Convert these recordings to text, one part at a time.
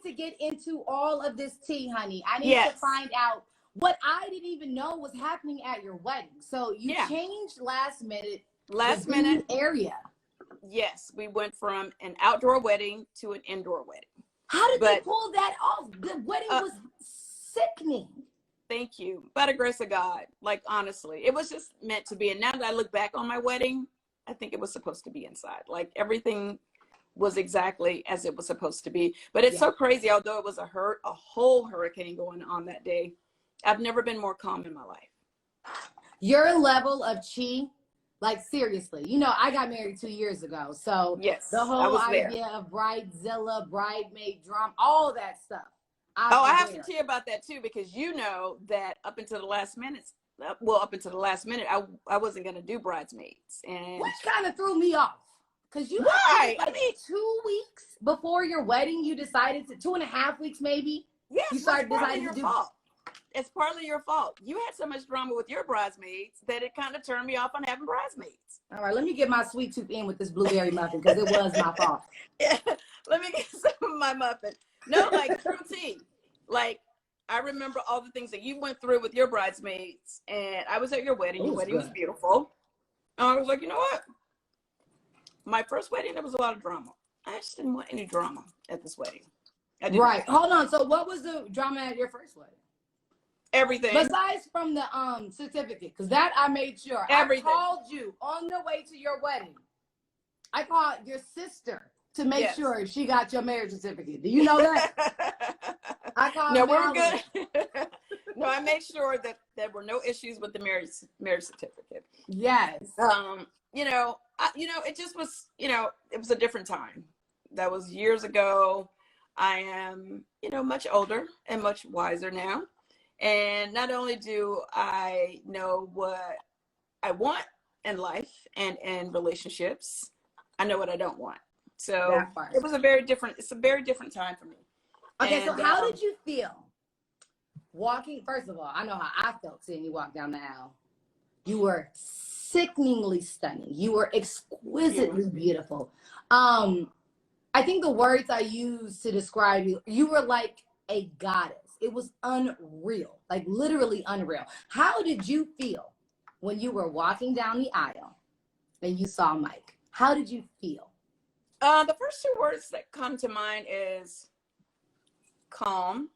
to get into all of this tea, honey. I need to Yes. find out what I didn't even know was happening at your wedding. So you changed last minute. Last minute area. Yes, we went from an outdoor wedding to an indoor wedding. How did they pull that off? The wedding was sickening. Thank you. By the grace of God, like, honestly, it was just meant to be. And now that I look back on my wedding, I think it was supposed to be inside. Like, everything was exactly as it was supposed to be. But it's so crazy. Although it was a whole hurricane going on that day, I've never been more calm in my life. Your level of chi, like, seriously, you know, I got married 2 years ago. So yes, the whole idea of bridezilla, bridemaid drama, all that stuff. I have to tell you about that too, because you know that up until the last minute, I wasn't going to do bridesmaids. And which kind of threw me off. Because you like 2 weeks before your wedding, you decided to, 2.5 weeks maybe. Yes, you started deciding to do. It's partly your fault. You had so much drama with your bridesmaids that it kind of turned me off on having bridesmaids. All right, let me get my sweet tooth in with this blueberry muffin because it was my fault. Yeah, let me get some of my muffin. No, like, true tea. Like, I remember all the things that you went through with your bridesmaids, and I was at your wedding. Your wedding was beautiful. And I was like, you know what? My first wedding, there was a lot of drama. I just didn't want any drama at this wedding. Right. Hold on. So what was the drama at your first wedding? Everything. Besides from the certificate, because that I made sure. Everything. I called you on the way to your wedding. I called your sister to make sure she got your marriage certificate. Do you know that? I called. No, we're good. No, I made sure that there were no issues with the marriage certificate. Yes. It just was. It was a different time. That was years ago. I am, much older and much wiser now. And not only do I know what I want in life and in relationships, I know what I don't want. So it's a very different time for me. Okay, so how did you feel walking? First of all, I know how I felt seeing you walk down the aisle. You were sickeningly stunning. You were exquisitely beautiful. I think the words I used to describe you, you were like a goddess. It was unreal, like literally unreal. How did you feel when you were walking down the aisle and you saw Mike? How did you feel? The first two words that come to mind is calm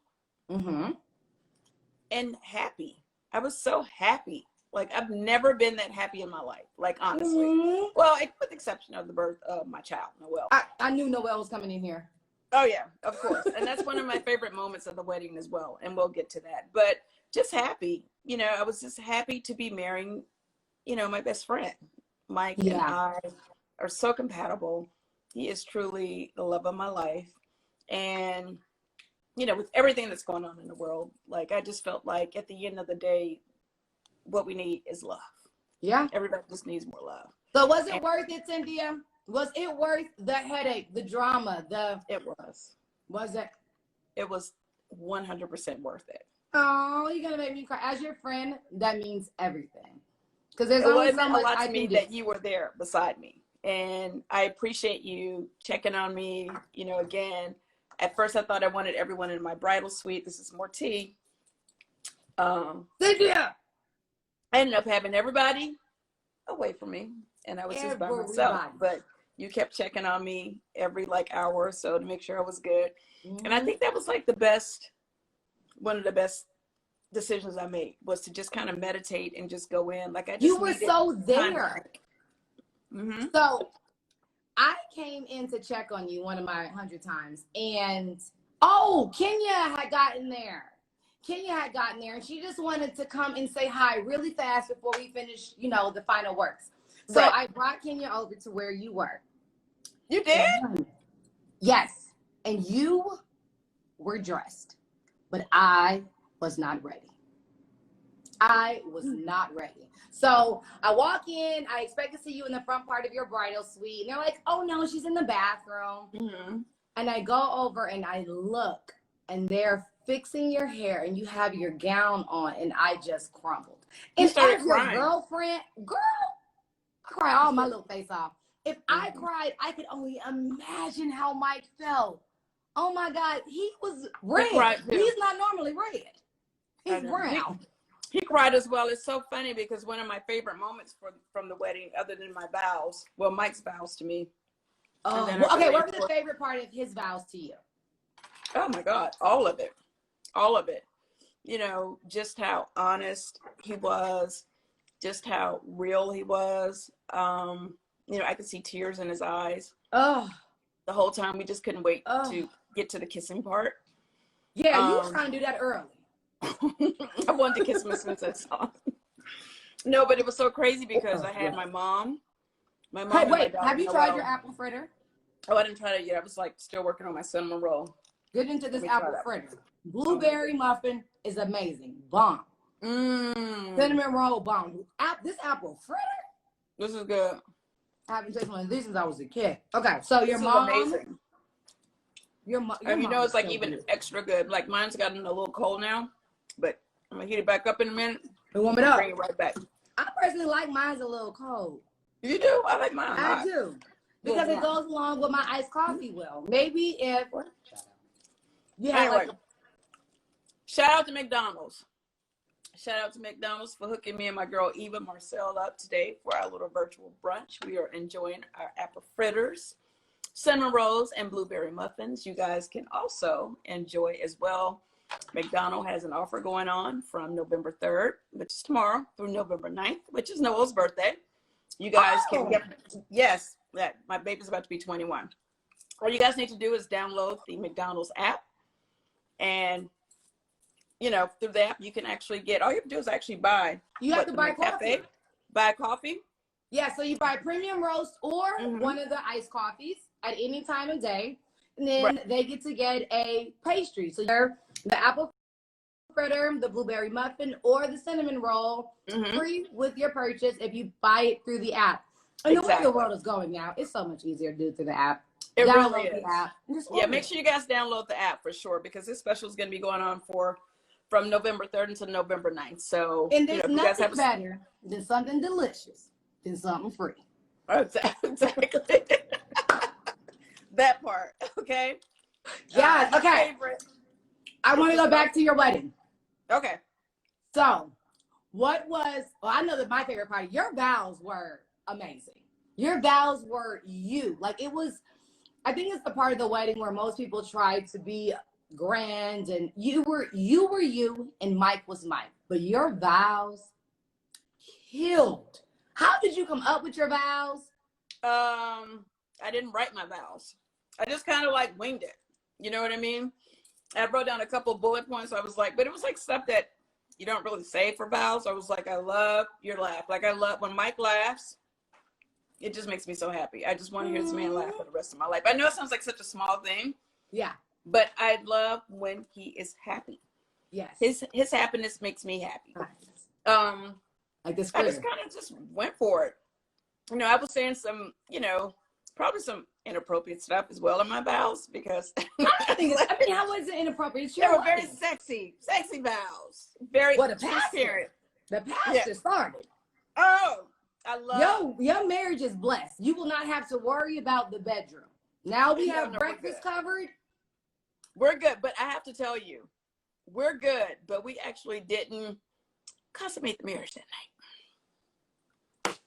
and happy. I was so happy. Like, I've never been that happy in my life, like, honestly. Well, with the exception of the birth of my child, Noelle. I knew Noelle was coming in here. Oh, yeah, of course. And that's one of my favorite moments of the wedding as well. And we'll get to that. But just happy. I was just happy to be marrying, my best friend. Mike and I are so compatible. He is truly the love of my life. And, with everything that's going on in the world, like, I just felt like at the end of the day, what we need is love. Yeah. Everybody just needs more love. So was it worth it, Cynthia? Was it worth the headache, the drama, It was. Was it? It was 100% worth it. Oh, you're going to make me cry. As your friend, that means everything. Because there's only so much I can do. That you were there beside me. And I appreciate you checking on me, again. At first, I thought I wanted everyone in my bridal suite. This is more tea. Cynthia! I ended up having everybody away from me. And I was just by myself. But you kept checking on me every hour or so to make sure I was good. And I think that was one of the best decisions I made, was to just kind of meditate and just go in. You were so there. So I came in to check on you one of my 100 times, and Kenya had gotten there. And she just wanted to come and say hi really fast before we finish, the final works. So I brought Kenya over to where you were. You did? Yes. And you were dressed, but I was not ready. So I walk in, I expect to see you in the front part of your bridal suite. And they're like, oh no, she's in the bathroom. And I go over and I look, and they're fixing your hair, and you have your gown on, and I just crumbled. And as your girlfriend, girl, I cry all my little face off. If I cried, I could only imagine how Mike felt. Oh my God, he was red. He's not normally red. He's brown. He cried as well. It's so funny because one of my favorite moments from the wedding, other than my vows, well, Mike's vows to me. Oh, okay. What was the favorite part of his vows to you? Oh my God, all of it. All of it. You know, just how honest he was, just how real he was. You know, I could see tears in his eyes. Oh. The whole time. We just couldn't wait to get to the kissing part. Yeah, you were trying to do that early. I wanted to kiss him as soon as I saw him. No, but it was so crazy because I had my mom. Hey, wait, have you tried your apple fritter? Oh, I didn't try it yet. I was like still working on my cinnamon roll. Get into this apple fritter. Blueberry muffin is amazing. Bomb. Cinnamon roll bomb. This apple fritter? This is good. I haven't tasted one of these since I was a kid. Okay, so your mom. Amazing. Your mom. You know, it's like even extra good. Like mine's gotten a little cold now, but I'm gonna heat it back up in a minute. And warm it up. Bring it right back. I personally like mine's a little cold. You do? I like mine. I do. Because it goes along with my iced coffee well. Maybe if you had anyway, shout out to McDonald's. Shout out to McDonald's for hooking me and my girl Eva Marcille up today for our little virtual brunch. We are enjoying our apple fritters, cinnamon rolls, and blueberry muffins. You guys can also enjoy as well. McDonald's has an offer going on from November 3rd, which is tomorrow, through November 9th, which is Noel's birthday. You guys can get, yes, that my baby's about to be 21. All you guys need to do is download the McDonald's app, and you know, through the app, you can actually get, all you have to do is actually buy. You have to buy coffee. Buy coffee? Yeah, so you buy premium roast or one of the iced coffees at any time of day. And then they get to get a pastry. So you're the apple fritter, the blueberry muffin, or the cinnamon roll free with your purchase if you buy it through the app. And the way the world is going now, it's so much easier to do through the app. It really is. Yeah, make sure you guys download the app for sure, because this special is going to be going on from November 3rd until November 9th. So, and there's nothing better than something delicious than something free. Exactly. That part. Okay. Yeah. Okay. I want to go back to your wedding. Okay. So, what was? Well, I know that my favorite part. Your vows were amazing. Your vows were you. Like it was. I think it's the part of the wedding where most people try to be grand, and you were you and Mike was Mike, but your vows killed. How did you come up with your vows? I didn't write my vows. I just kind of like winged it. You know what I mean? I wrote down a couple bullet points. I was like, but it was like stuff that you don't really say for vows. I was like, I love your laugh. Like I love when Mike laughs. It just makes me so happy. I just want to hear this man laugh for the rest of my life. I know it sounds like such a small thing. Yeah. But I love when he is happy. Yes. His happiness makes me happy. Like this. I just kind of just went for it. You know, I was saying some, you know, probably some inappropriate stuff as well in my vows because I mean, how was it inappropriate? They were very sexy vows. Very transparent. The pastor started. Oh, I love your marriage is blessed. You will not have to worry about the bedroom. Now we have breakfast covered. We're good, but I have to tell you, we're good, but we actually didn't consummate the marriage that night.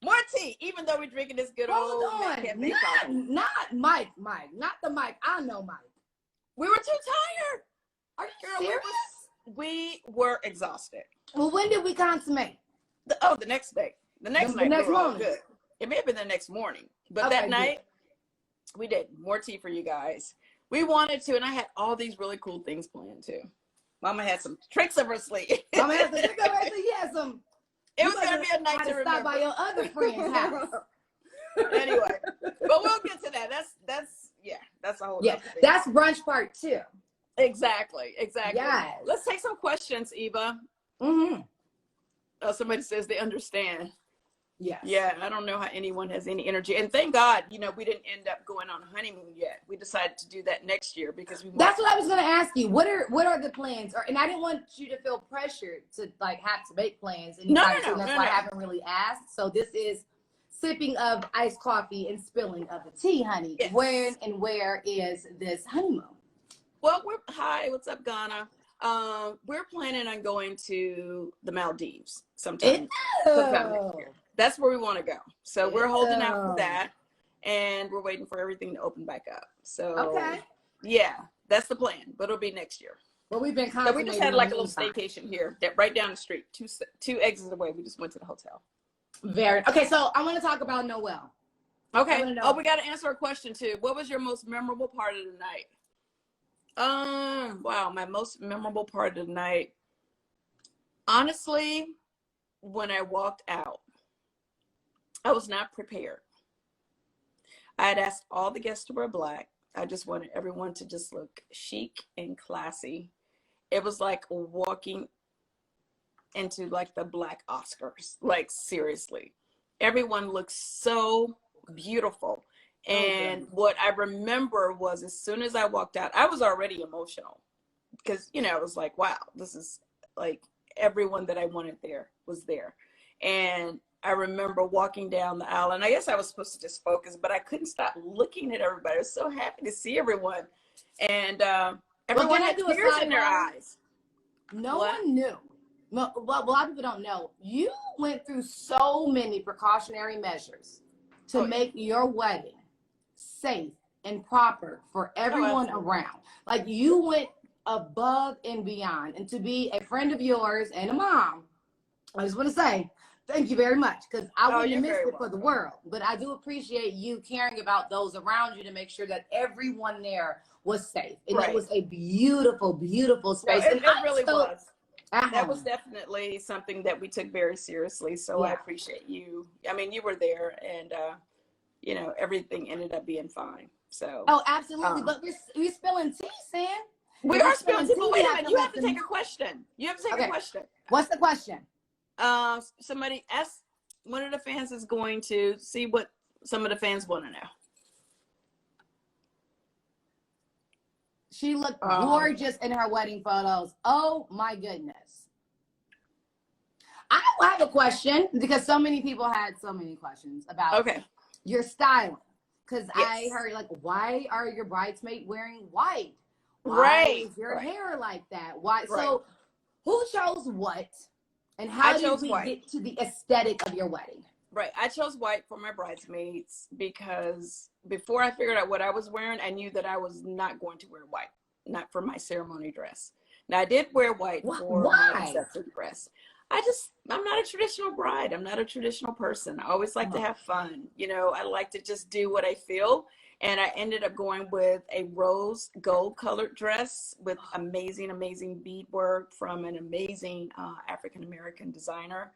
More tea, even though we're drinking this good old not Mike, not the Mike. I know Mike. We were too tired. Are you serious? We were exhausted. Well, when did we consummate? The next day. The next night. Next morning. Good. It may have been the next morning, but that night we did more tea for you guys. We wanted to, and I had all these really cool things planned too. Mama had some tricks up her sleeve. Mama had some tricks up her sleeve. Yeah, some. It was gonna be a night to remember. Stop by your other friend's house. Anyway, but we'll get to that. That's a whole. Yeah, that's brunch part 2. Exactly. Yes. Let's take some questions, Eva. Somebody says they understand. Yes. Yeah, I don't know how anyone has any energy. And thank God, you know, we didn't end up going on a honeymoon yet. We decided to do that next year because That's what I was going to ask you. What are the plans? And I didn't want you to feel pressured to like have to make plans. No. That's why I haven't really asked. So this is sipping of iced coffee and spilling of the tea, honey. Yes. When and where is this honeymoon? Well, hi, what's up, Ghana? We're planning on going to the Maldives sometime next year. That's where we want to go. So we're holding out for that, and we're waiting for everything to open back up. So yeah, that's the plan, but it'll be next year. Well, we've been so we just had like a little staycation here, right down the street, two exits away. We just went to the hotel. Okay. So I want to talk about Noel. Okay. Oh, we got to answer a question too. What was your most memorable part of the night? Wow, my most memorable part of the night. Honestly, when I walked out, I was not prepared. I had asked all the guests to wear black. I just wanted everyone to just look chic and classy. It was like walking into like the Black Oscars. Like seriously, everyone looked so beautiful. And what I remember was as soon as I walked out, I was already emotional because, you know, it was like, wow, this is like everyone that I wanted there was there. And I remember walking down the aisle, and I guess I was supposed to just focus, but I couldn't stop looking at everybody. I was so happy to see everyone. And everyone had tears in their eyes. No one knew. Well, a lot of people don't know. You went through so many precautionary measures to make your wedding safe and proper for everyone around. Like you went above and beyond. And to be a friend of yours and a mom, I just want to say thank you very much, because I wouldn't have missed it for the world. But I do appreciate you caring about those around you to make sure that everyone there was safe. And it was a beautiful, beautiful space. It really was. That was definitely something that we took very seriously. So I appreciate you. I mean, you were there, and you know, everything ended up being fine. So absolutely. But we're spilling tea, Sam. We are spilling tea. But wait a minute, you have to take a question. You have to take a question. What's the question? Somebody asked, one of the fans is going to see what some of the fans want to know. She looked gorgeous in her wedding photos. Oh my goodness. I have a question, because so many people had so many questions about your styling. Because I heard, like, why are your bridesmaids wearing white? Why is your hair like that? Why? So who chose what? And how did we get to the aesthetic of your wedding? Right. I chose white for my bridesmaids because before I figured out what I was wearing, I knew that I was not going to wear white, not for my ceremony dress. Now, I did wear white for my reception dress. I'm not a traditional bride. I'm not a traditional person. I always like to have fun. You know, I like to just do what I feel. And I ended up going with a rose gold colored dress with amazing, amazing beadwork from an amazing African-American designer,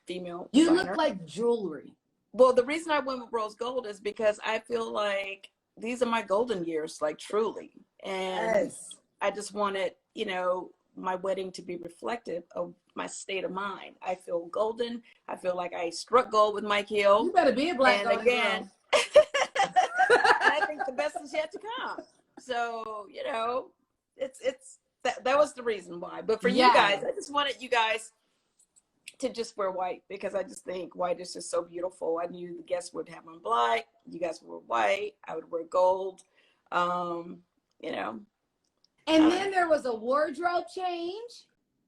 female You designer. look like jewelry. Well, the reason I went with rose gold is because I feel like these are my golden years, like truly. And I just wanted, you know, my wedding to be reflective of my state of mind. I feel golden. I feel like I struck gold with Marcille. You better be a black gold again. I think the best is yet to come. So, you know, that was the reason why. But for you guys, I just wanted you guys to just wear white, because I just think white is just so beautiful. I knew the guests would have on black. You guys would wear white. I would wear gold. You know. And then there was a wardrobe change.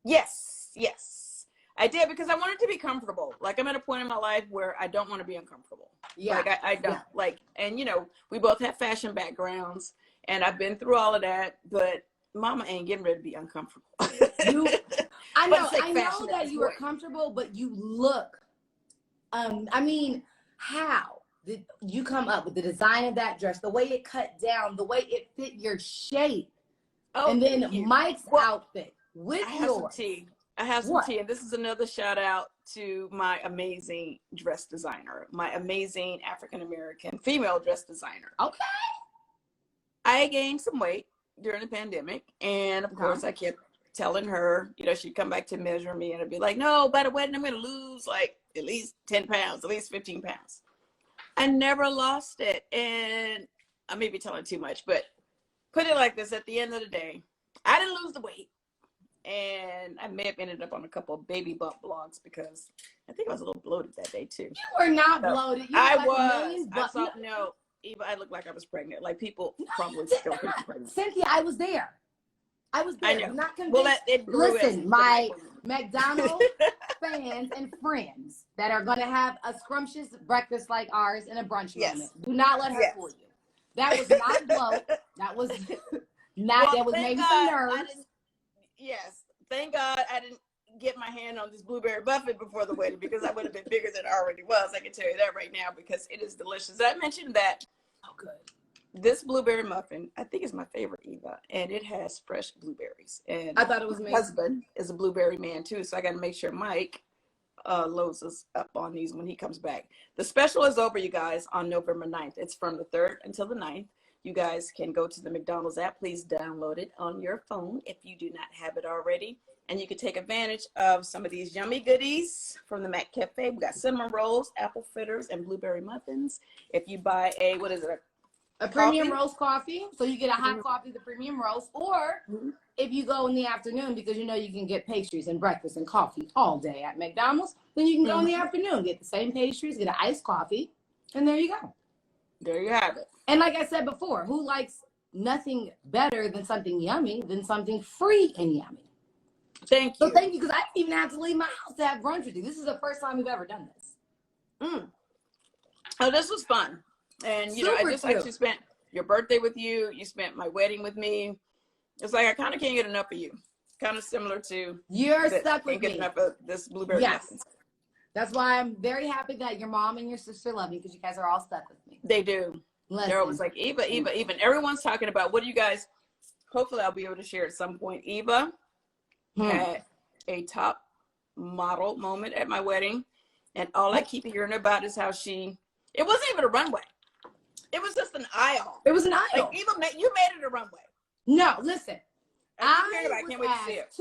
Yes, I did, because I wanted to be comfortable. Like, I'm at a point in my life where I don't want to be uncomfortable. Like I don't like, and you know, we both have fashion backgrounds, and I've been through all of that, but Mama ain't getting ready to be uncomfortable. I know that you were comfortable, but you look. I mean, how did you come up with the design of that dress, the way it cut down, the way it fit your shape? And then Mike's outfit with yours. I have some tea, and this is another shout out to my amazing dress designer, my amazing African-American female dress designer. Okay. I gained some weight during the pandemic, and of course I kept telling her, you know, she'd come back to measure me, and I'd be like, no, by the wedding I'm going to lose like at least 10 pounds, at least 15 pounds. I never lost it, and I may be telling too much, but put it like this, at the end of the day, I didn't lose the weight. And I may have ended up on a couple of baby bump blogs because I think I was a little bloated that day too. You were not bloated. You I like was. I saw, no, Eva, I looked like I was pregnant. Like people probably still think I'm pregnant. Cynthia, I was there. I was there. I know. I'm not convinced. Well, it grew. Listen, my McDonald's fans and friends that are going to have a scrumptious breakfast like ours in a brunch moment. Do not let her fool you. That was not bloat. That was not. That was maybe some nerves. Yes, thank God I didn't get my hand on this blueberry muffin before the wedding because I would have been bigger than I already was. I can tell you that right now because it is delicious. I mentioned that. Oh, good. This blueberry muffin, I think, is my favorite, Eva, and it has fresh blueberries. And I thought it was my husband is a blueberry man too, so I got to make sure Mike loads us up on these when he comes back. The special is over, you guys, on November 9th. It's from the 3rd until the 9th. You guys can go to the McDonald's app. Please download it on your phone if you do not have it already. And you can take advantage of some of these yummy goodies from the Mac Cafe. We got cinnamon rolls, apple fritters, and blueberry muffins. If you buy a, what is it? A premium roast coffee. So you get a hot coffee, the premium roast. Or if you go in the afternoon, because you know you can get pastries and breakfast and coffee all day at McDonald's, then you can go in the afternoon, get the same pastries, get an iced coffee, and there you go. There you have it. And like I said before, who likes nothing better than something yummy than something free and yummy? Thank you. So thank you, because I didn't even have to leave my house to have brunch with you. This is the first time we've ever done this. Oh, this was fun. And, you know, I just actually spent your birthday with you. You spent my wedding with me. It's like I kind of can't get enough of you. Kind of similar to you're stuck with me. Can't get enough of this blueberry muffin. That's why I'm very happy that your mom and your sister love me, because you guys are all stuck with me. They do. They're always like, Eva. And everyone's talking about, what do you guys, hopefully I'll be able to share at some point. Eva had a top model moment at my wedding. And all I keep hearing about is how it wasn't even a runway. It was just an aisle. It was an aisle. Like, Eva, you made it a runway. No, listen. I can't wait to see it.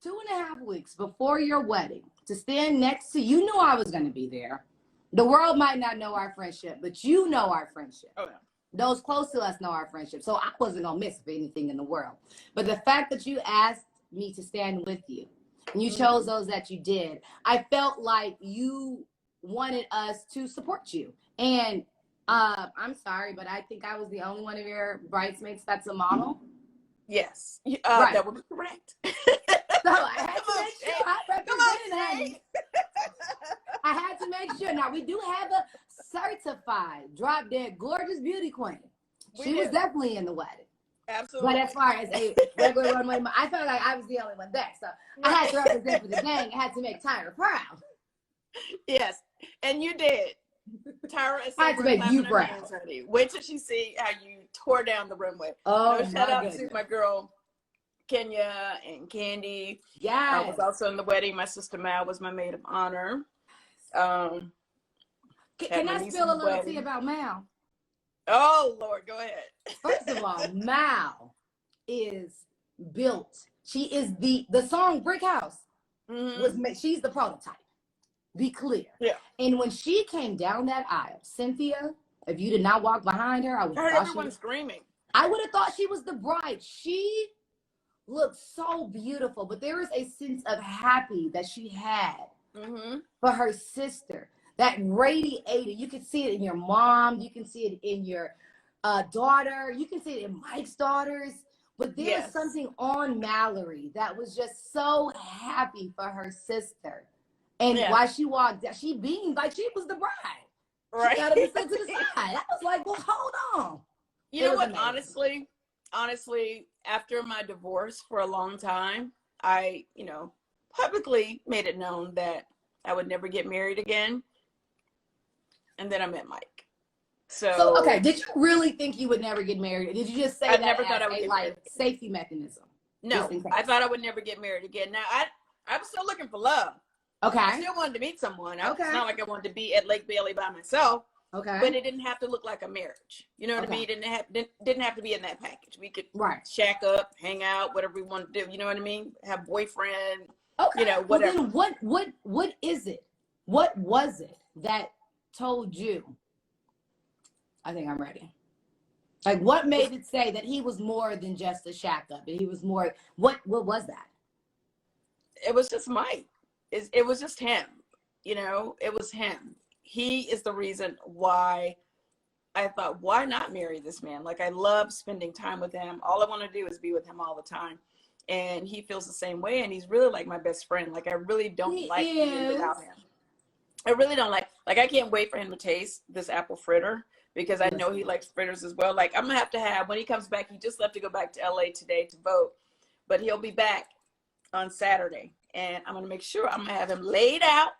2.5 weeks before your wedding to stand next to you. Knew I was going to be there. The world might not know our friendship, but you know our friendship. Oh, yeah. Those close to us know our friendship. So I wasn't going to miss anything in the world. But the fact that you asked me to stand with you, and you chose those that you did, I felt like you wanted us to support you. And I'm sorry, but I think I was the only one of your bridesmaids that's a model. Yes, that would be correct. So I had to make sure I represented honey. I had to make sure. Now, we do have a certified drop dead gorgeous beauty queen. She was definitely in the wedding. Absolutely. But as far as a regular runway, I felt like I was the only one there. So I had to represent for the gang. I had to make Tyra proud. Yes, and you did. Tyra is I had to make you proud. Wait till she see how you tore down the runway. Oh, shout out to my girl Kenya and Candy. Yeah, I was also in the wedding. My sister Mal was my maid of honor. Can I spill a little tea about Mal? Oh Lord, go ahead. First of all, Mal is built. She is the song Brick House was made. She's the prototype. Be clear. Yeah. And when she came down that aisle, Cynthia, if you did not walk behind her, I heard everyone screaming. I would have thought she was the bride. She looked so beautiful, but there was a sense of happy that she had for her sister that radiated. You could see it in your mom. You can see it in your daughter. You can see it in Mike's daughters. But there was something on Mallory that was just so happy for her sister. And while she walked down, she beamed like she was the bride. Right. She got to be sent to the side. I was like, well, hold on. You know what? Honestly, after my divorce for a long time, I, publicly made it known that I would never get married again. And then I met Mike. So okay, did you really think you would never get married? Or did you just say that never thought I would get married. Safety mechanism? No, I thought I would never get married again. Now, I was still looking for love. Okay. I still wanted to meet someone. Okay. It's not like I wanted to be at Lake Bailey by myself. Okay. But it didn't have to look like a marriage. You know what I mean? It didn't have to be in that package. We could shack up, hang out, whatever we want to do. You know what I mean? Have boyfriend. Okay. Whatever. Well, then what is it? What was it that told you, I think I'm ready? Like, what made it say that he was more than just a shack up? That he was more, what was that? It was just Mike. It was just him. You know, it was him. He is the reason why I thought, why not marry this man? Like, I love spending time with him. All I want to do is be with him all the time. And he feels the same way. And he's really like my best friend. Like, I really don't like being without him. I really don't like I can't wait for him to taste this apple fritter, because I know he likes fritters as well. Like, I'm going to have, when he comes back, he just left to go back to LA today to vote, but he'll be back on Saturday. And I'm going to make sure I'm going to have him laid out.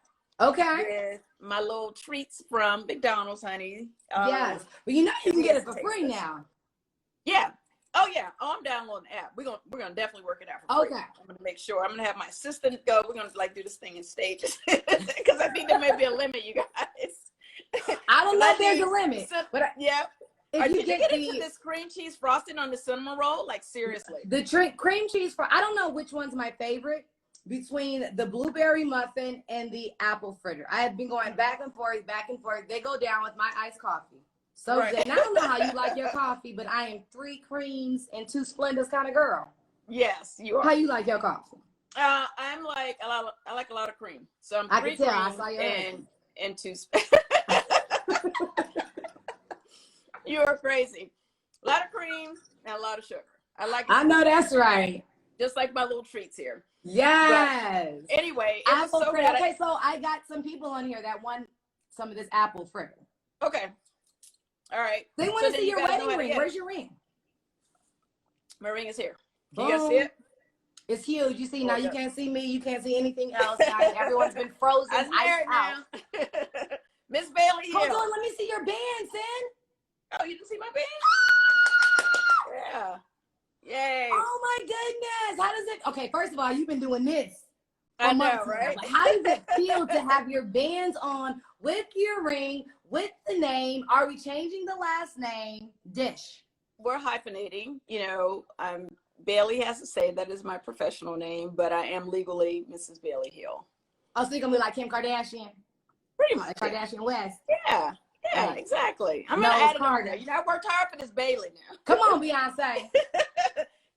Okay. With my little treats from McDonald's, honey. Yes. But you know you can get it for free now. Yeah. Oh yeah. Oh, I'm downloading the app. We're gonna definitely work it out for free. Okay. I'm gonna make sure. I'm gonna have my assistant go. We're gonna like do this thing in stages because I think there may be a limit, you guys. I don't know if there's a limit, but yeah. If Are you get into this cream cheese frosting on the cinnamon roll? Like, seriously. The cream cheese I don't know which one's my favorite between the blueberry muffin and the apple fritter. I have been going back and forth. They go down with my iced coffee. So right. Good. And I don't know how you like your coffee, but I am 3 creams and 2 Splendors kind of girl. Yes, you are. How you like your coffee? I'm like I like a lot of cream. So I'm 3 creams and 2 You are crazy. A lot of cream and a lot of sugar. I know that's right. Just like my little treats here. Yes. But anyway, apple fritter. Okay, so I got some people on here that want some of this apple fritter. Okay. All right. They want to see your wedding ring. Where's your ring? My ring is here. Can you guys see it? It's huge. You see, now you can't see me. You can't see anything else. Now everyone's been frozen. I'm married now. Miss Bailey here. Hold on. Let me see your band, Sin. Oh, you didn't see my band? Yeah. Yay. Oh my goodness. How does it, okay, first of all, you've been doing this. I know, right? Like, how does it feel to have your bands on with your ring, with the name? Are we changing the last name? Dish. We're hyphenating. You know, Bailey has to say that is my professional name, but I am legally Mrs. Bailey Hill. Oh, so you're going to be like Kim Kardashian? Pretty much. Like Kardashian West. Yeah. Yeah, exactly. I'm going to add it on there. You know, I worked hard for this Bailey now. Come on, Beyonce.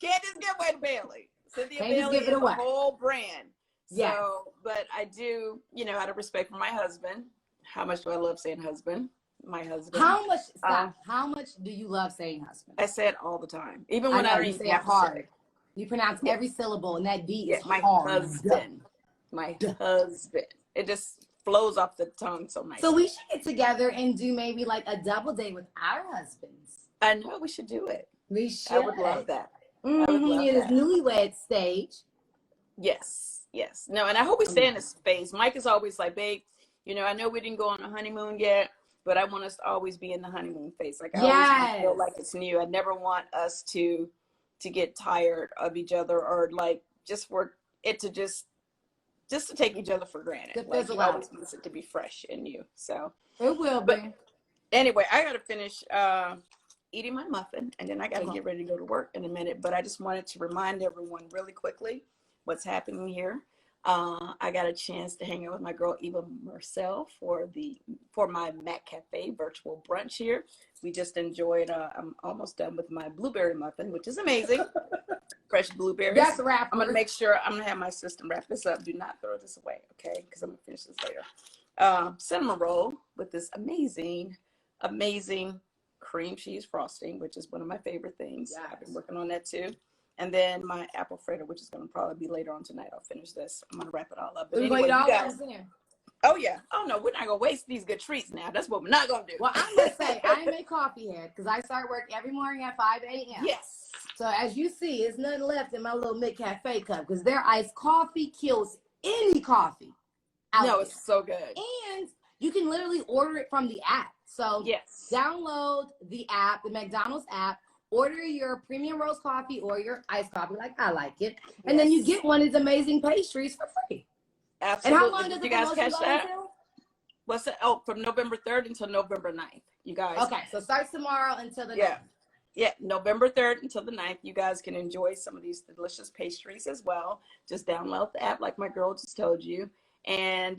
Can't just give away to Bailey. Cynthia Can't Bailey just give it away. The whole brand. Yeah. So, but I do, you know, out of respect for my husband. How much do I love saying husband? My husband. How much do you love saying husband? I say it all the time. Even when I don't even say it hard. You pronounce every syllable, and that D is my hard. Husband. My husband. It just flows off the tongue so nice. So we should get together and do maybe like a double date with our husbands. I know we should do it. We should. I would love that. It is newlywed stage. Yes. Yes. No, and I hope we stay in this space. Mike is always like, babe, you know, I know we didn't go on a honeymoon yet, but I want us to always be in the honeymoon phase. Like, I always feel like it's new. I never want us to get tired of each other, or like just for it to just to take each other for granted. Like, you always want it to be fresh and new. So it will be. Anyway, I got to finish eating my muffin, and then I got to get ready to go to work in a minute. But I just wanted to remind everyone really quickly what's happening here. I got a chance to hang out with my girl Eva Marcille for my Mac Cafe virtual brunch here. We just enjoyed. I'm almost done with my blueberry muffin, which is amazing. Fresh blueberries. That's a wrap. I'm gonna make sure. I'm gonna have my system wrap this up. Do not throw this away, okay? Because I'm gonna finish this later. Cinnamon roll with this amazing cream cheese frosting, which is one of my favorite things. Yes. I've been working on that too. And then my apple fritter, which is going to probably be later on tonight. I'll finish this. I'm going to wrap it all up. But anyway, you guys, oh, yeah. Oh, no, we're not going to waste these good treats now. That's what we're not going to do. Well, I'm going to say, I am a coffee head because I start work every morning at 5 a.m. Yes. So as you see, there's nothing left in my little McCafe cup because their iced coffee kills any coffee. No, it's so good. And you can literally order it from the app. So yes, download the app, the McDonald's app. Order your premium roast coffee or your iced coffee, like I like it. And then you get one of these amazing pastries for free. Absolutely. And how long does you guys catch that? What's it? Oh, from November 3rd until November 9th, you guys. Okay, so starts tomorrow until the 9th. Yeah, November 3rd until the 9th. You guys can enjoy some of these delicious pastries as well. Just download the app like my girl just told you. And,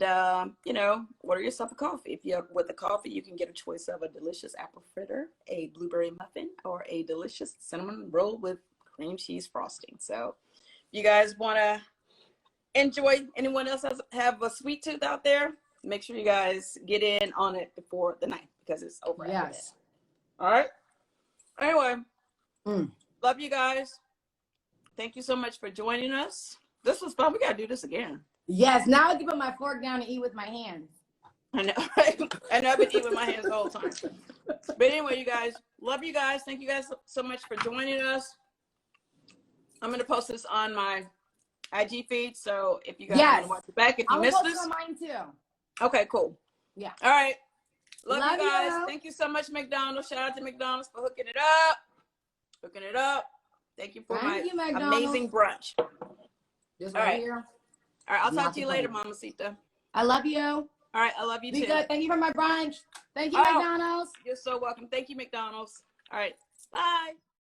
you know, order yourself a coffee. If you're with the coffee, you can get a choice of a delicious apple fritter, a blueberry muffin, or a delicious cinnamon roll with cream cheese frosting. So if you guys want to enjoy, anyone else have a sweet tooth out there, make sure you guys get in on it before the night because it's over. Yes. All right. Anyway, love you guys. Thank you so much for joining us. This was fun. We got to do this again. Yes. Now I can put my fork down and eat with my hands. I know, right? I know I've been eating with my hands the whole time. But anyway, you guys, love you guys. Thank you guys so much for joining us. I'm going to post this on my IG feed. So if you guys want to watch it back, if you missed this. I'll post it on mine too. Okay, cool. Yeah. All right. Love you guys. You. Thank you so much, McDonald's. Shout out to McDonald's for hooking it up. Thank you for my amazing brunch. Just right here. All right. I'll talk to you later, Mamacita. I love you. All right. I love you too. Be good. Thank you for my brunch. Thank you, McDonald's. You're so welcome. Thank you, McDonald's. All right. Bye.